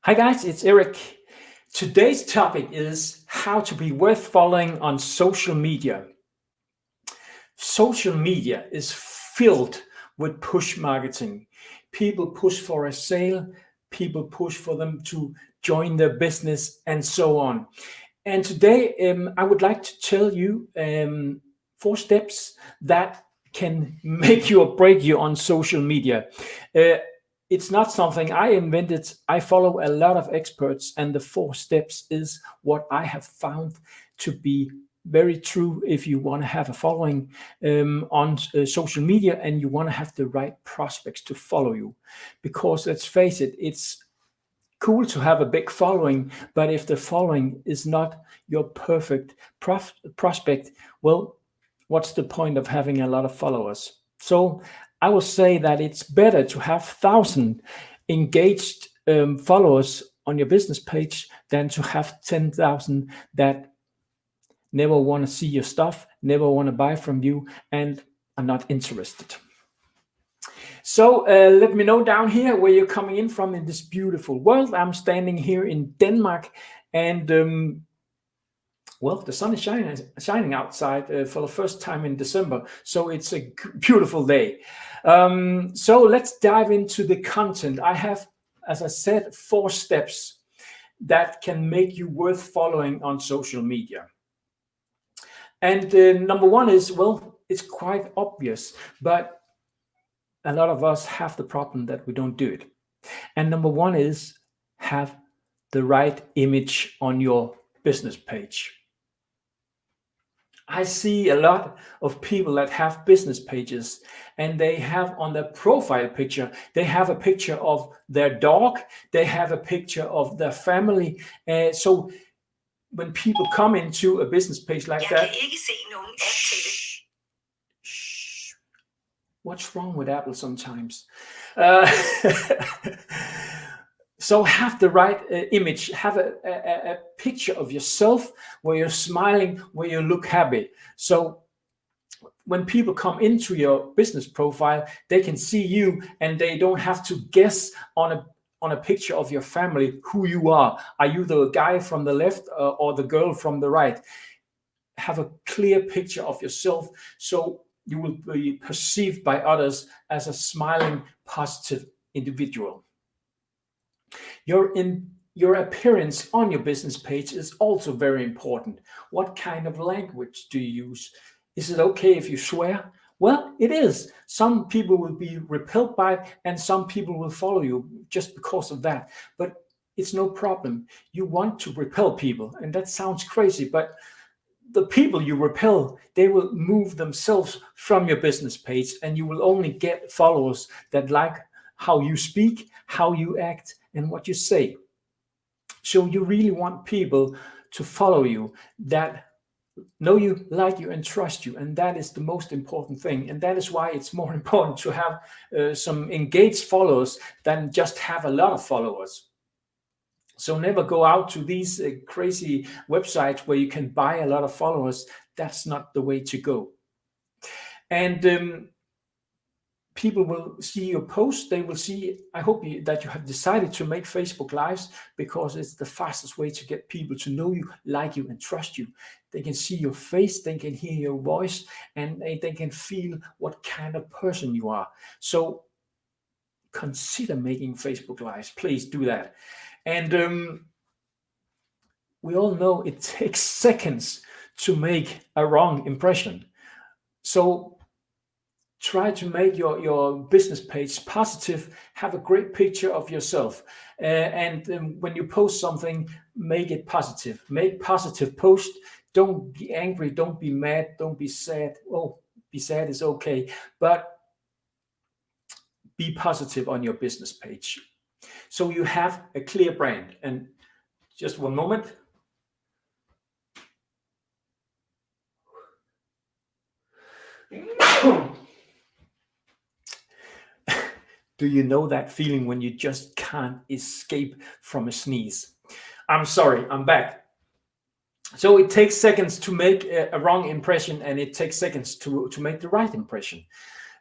Hi guys, it's Eric. Today's topic is how to be worth following on social media. Social media is filled with push marketing. People push for a sale, people push for them to join their business, and so on. And today, I would like to tell you 4 steps that can make you or break you on social media. Uh, it's not something I invented. I follow a lot of experts, and the 4 steps is what I have found to be very true if you want to have a following on social media and you want to have the right prospects to follow you. Because let's face it, it's cool to have a big following, but if the following is not your perfect prospect, well, what's the point of having a lot of followers? So I will say that it's better to have 1,000 engaged followers on your business page than to have 10,000 that never want to see your stuff, never want to buy from you, and are not interested. So let me know down here where you're coming in from in this beautiful world. I'm standing here in Denmark, and well, the sun is shining outside for the first time in December, so it's a beautiful day. So let's dive into the content. I have, as I said, 4 steps that can make you worth following on social media. And number one is, well, it's quite obvious, but a lot of us have the problem that we don't do it. And number one is have the right image on your business page. I see a lot of people that have business pages and they have on their profile picture, they have a picture of their dog, they have a picture of their family. So when people come into a business page like that, shh, shh, what's wrong with Apple sometimes? So have the right image, have a picture of yourself where you're smiling, where you look happy. So when people come into your business profile, they can see you and they don't have to guess on a picture of your family who you are. Are you the guy from the left or the girl from the right? Have a clear picture of yourself so you will be perceived by others as a smiling, positive individual. Your appearance on your business page is also very important. What kind of language do you use? Is it okay if you swear? Well, it is. Some people will be repelled by it and some people will follow you just because of that. But it's no problem. You want to repel people, and that sounds crazy, but the people you repel, they will move themselves from your business page, and you will only get followers that like how you speak, how you act, and what you say. So you really want people to follow you that know you, like you, and trust you. And that is the most important thing. And that is why it's more important to have some engaged followers than just have a lot of followers. So never go out to these crazy websites where you can buy a lot of followers. That's not the way to go. And people will see your post. They will see, I hope that you have decided to make Facebook Lives, because it's the fastest way to get people to know you, like you, and trust you. They can see your face, they can hear your voice, and they can feel what kind of person you are. So consider making Facebook Lives. Please do that. And we all know it takes seconds to make a wrong impression. So try to make your business page positive. Have a great picture of yourself. And when you post something, make it positive. Make positive post. Don't be angry. Don't be mad. Don't be sad. Oh, be sad is okay. But be positive on your business page. So you have a clear brand. And just one moment. Do you know that feeling when you just can't escape from a sneeze? I'm sorry, I'm back. So it takes seconds to make a wrong impression, and it takes seconds to make the right impression.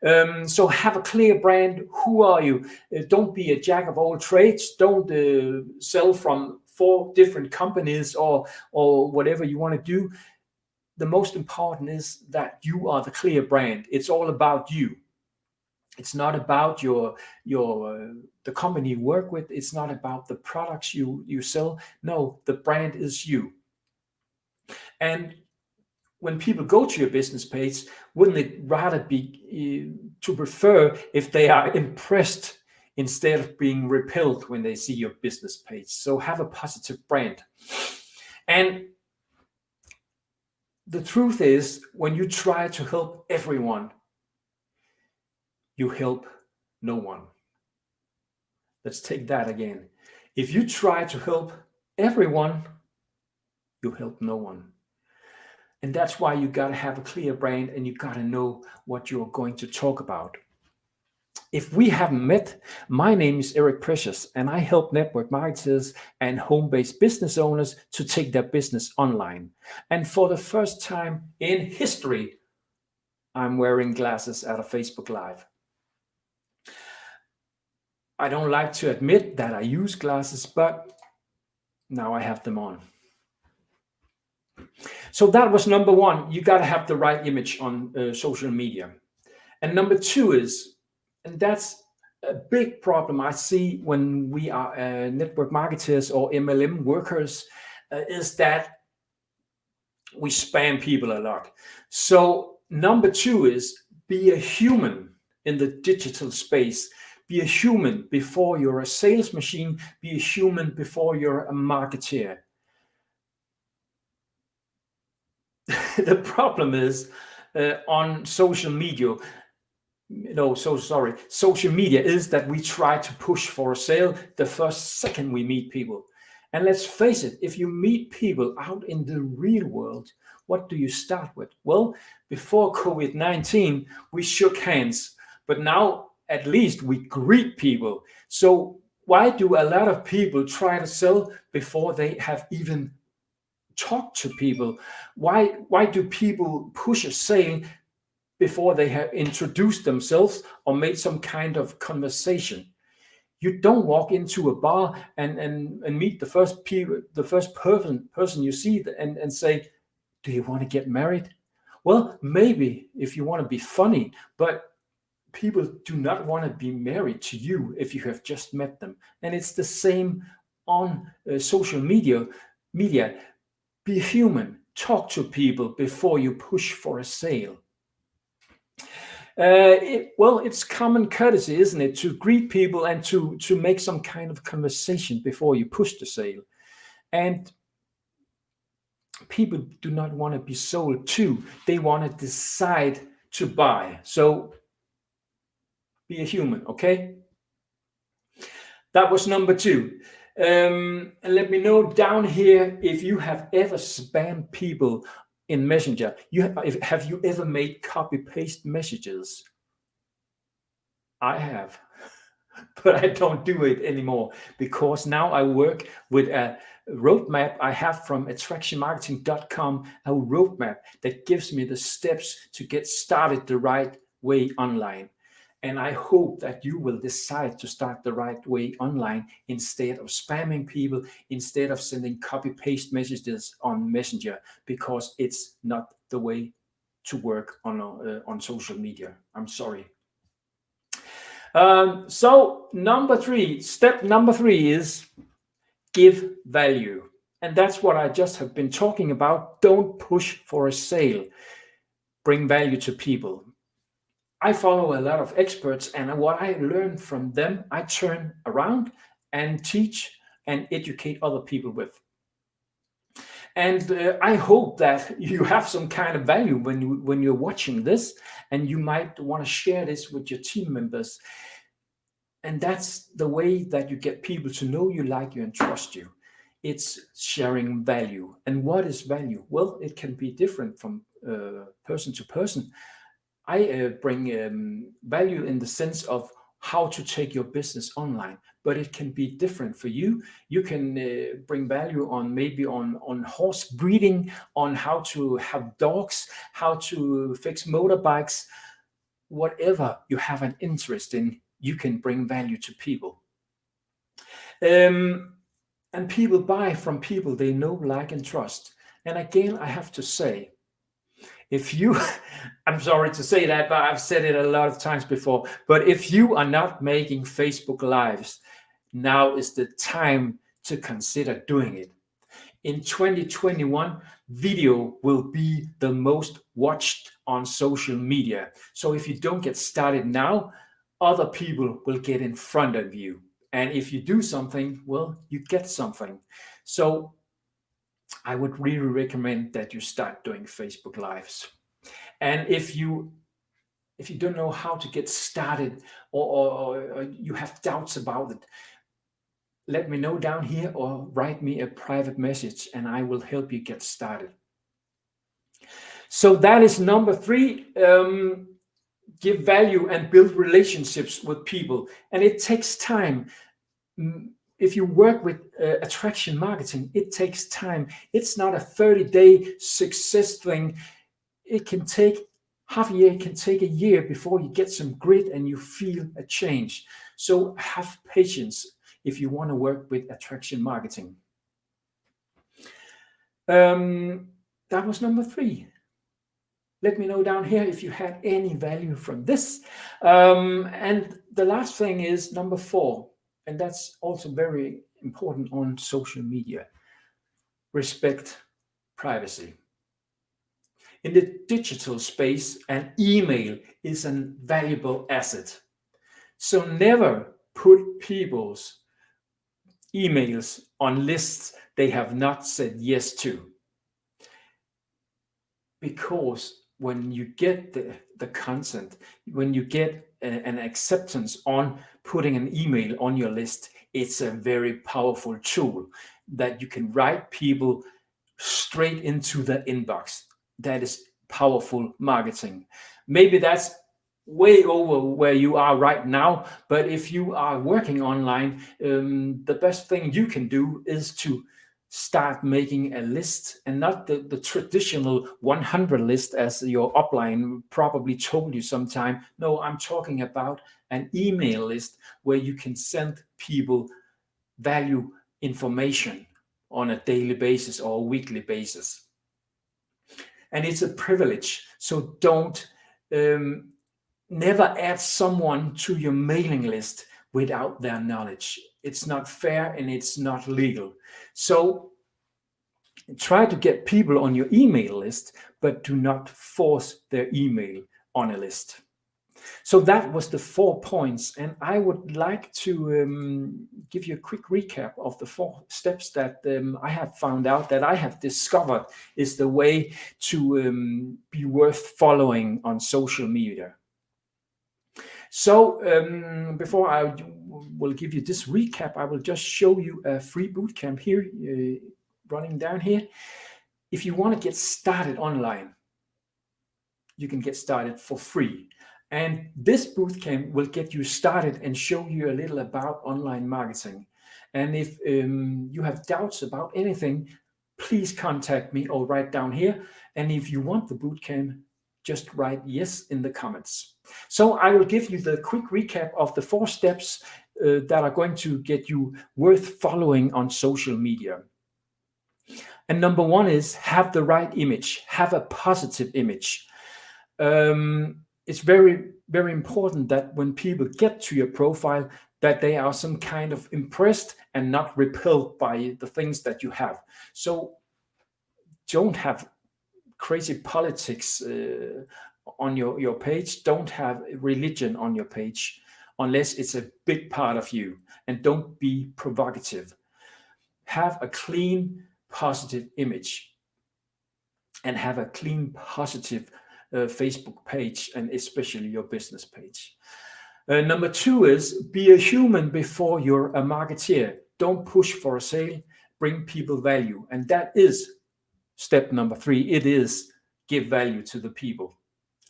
So have a clear brand. Who are you? Don't be a jack of all trades. Don't sell from 4 different companies or whatever you want to do. The most important is that you are the clear brand. It's all about you. It's not about your the company you work with. It's not about the products you sell. No, the brand is you. And when people go to your business page, wouldn't it rather be to prefer if they are impressed instead of being repelled when they see your business page? So have a positive brand. And the truth is, when you try to help everyone, you help no one. Let's take that again. If you try to help everyone, you help no one. And that's why you got to have a clear brand and you got to know what you're going to talk about. If we haven't met, my name is Eric Precious and I help network marketers and home-based business owners to take their business online. And for the first time in history, I'm wearing glasses at a Facebook Live. I don't like to admit that I use glasses, but now I have them on. So that was number one. You got to have the right image on social media. And number two is, and that's a big problem I see when we are network marketers or MLM workers, is that we spam people a lot. So number two is be a human in the digital space. Be a human before you're a sales machine. Be a human before you're a marketeer. The problem is on social media, social media is that we try to push for a sale the first second we meet people. And let's face it, if you meet people out in the real world, what do you start with? Well, before COVID-19, we shook hands, but now at least we greet people. So why do a lot of people try to sell before they have even talked to people? Why do people push a sale before they have introduced themselves or made some kind of conversation? You don't walk into a bar and meet the first person you see and say, do you want to get married? Well, maybe if you want to be funny, but people do not want to be married to you if you have just met them. And it's the same on social media. Be human. Talk to people before you push for a sale. It's common courtesy, isn't it, to greet people and to make some kind of conversation before you push the sale. And people do not want to be sold to. They want to decide to buy. So be a human, okay? That was number two. And let me know down here if you have ever spammed people in Messenger. Have you ever made copy-paste messages? I have, but I don't do it anymore because now I work with a roadmap I have from attractionmarketing.com, a roadmap that gives me the steps to get started the right way online. And I hope that you will decide to start the right way online instead of spamming people, instead of sending copy-paste messages on Messenger, because it's not the way to work on social media. I'm sorry. So step number three is give value. And that's what I just have been talking about. Don't push for a sale. Bring value to people. I follow a lot of experts, and what I learn from them, I turn around and teach and educate other people with. And I hope that you have some kind of value when you're watching this, and you might want to share this with your team members. And that's the way that you get people to know you, like you, and trust you. It's sharing value. And what is value? Well, it can be different from person to person. I bring value in the sense of how to take your business online, but it can be different for you. You can bring value on maybe on horse breeding, on how to have dogs, how to fix motorbikes. whatever you have an interest in, you can bring value to people. And people buy from people they know, like, and trust. And again, I have to say, if you, I'm sorry to say that, but I've said it a lot of times before, but if you are not making Facebook Lives, now is the time to consider doing it. In 2021, video will be the most watched on social media. So if you don't get started now, other people will get in front of you. And if you do something, well, you get something. So I would really recommend that you start doing Facebook Lives. And if you don't know how to get started, or you have doubts about it, let me know down here or write me a private message and I will help you get started. So that is number 3. Give value and build relationships with people. And it takes time. If you work with attraction marketing, it takes time. It's not a 30-day success thing. It can take half a year, it can take a year before you get some grit and you feel a change. So have patience if you want to work with attraction marketing. That was number 3. Let me know down here if you had any value from this. And the last thing is number 4, and that's also very important on social media. Respect privacy. In the digital space, an email is a valuable asset. So never put people's emails on lists they have not said yes to. Because when you get the content, when you get an acceptance on putting an email on your list, it's a very powerful tool that you can write people straight into the inbox. That is powerful marketing. Maybe that's way over where you are right now, but if you are working online, the best thing you can do is to start making a list, and not the traditional 100 list as your upline probably told you sometime. No, I'm talking about an email list where you can send people value information on a daily basis or a weekly basis. And it's a privilege. So don't never add someone to your mailing list without their knowledge. It's not fair and it's not legal. So try to get people on your email list, but do not force their email on a list. So that was the 4 points, and I would like to give you a quick recap of the 4 steps that I have found out, that I have discovered is the way to be worth following on social media. So before I will give you this recap, I will just show you a free bootcamp here, running down here. If you want to get started online, you can get started for free. And this bootcamp will get you started and show you a little about online marketing. And if you have doubts about anything, please contact me or write down here. And if you want the bootcamp, just write yes in the comments. So I will give you the quick recap of the 4 steps that are going to get you worth following on social media. And number 1 is have the right image, have a positive image. It's very, very important that when people get to your profile, that they are some kind of impressed and not repelled by the things that you have. So don't have crazy politics on your page. Don't have religion on your page unless it's a big part of you. And don't be provocative. Have a clean, positive image. And have a clean, positive Facebook page, and especially your business page. Number 2 is be a human before you're a marketeer. Don't push for a sale, bring people value. And that is step number 3. It is give value to the people.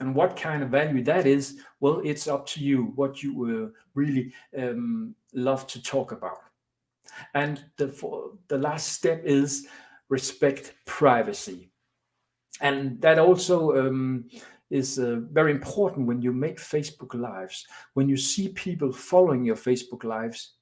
And what kind of value that is, well, it's up to you what you really love to talk about. And the last step is respect privacy. And that also is very important when you make Facebook Lives. When you see people following your Facebook Lives,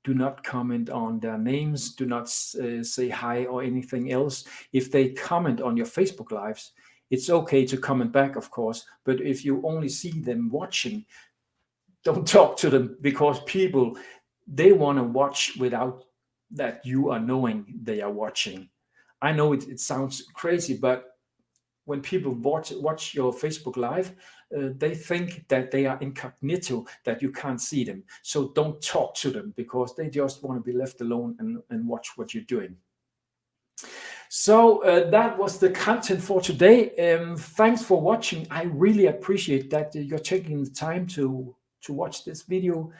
do not comment on their names, do not say hi or anything else. If they comment on your Facebook Lives, it's okay to comment back, of course, but if you only see them watching, don't talk to them, because people, they want to watch without that you are knowing they are watching. I know it sounds crazy, but when people watch your Facebook Live, they think that they are incognito, that you can't see them. So don't talk to them, because they just want to be left alone and watch what you're doing. So that was the content for today. Thanks for watching. I really appreciate that you're taking the time to watch this video.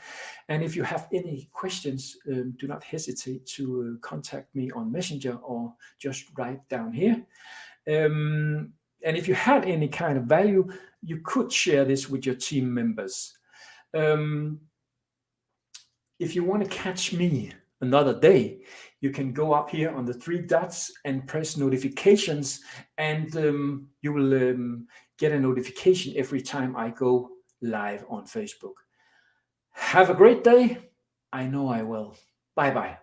And if you have any questions, do not hesitate to contact me on Messenger or just write down here. And if you had any kind of value, you could share this with your team members. If you want to catch me another day, you can go up here on the 3 dots and press notifications, and you will get a notification every time I go live on Facebook. Have a great day. I know I will. Bye-bye.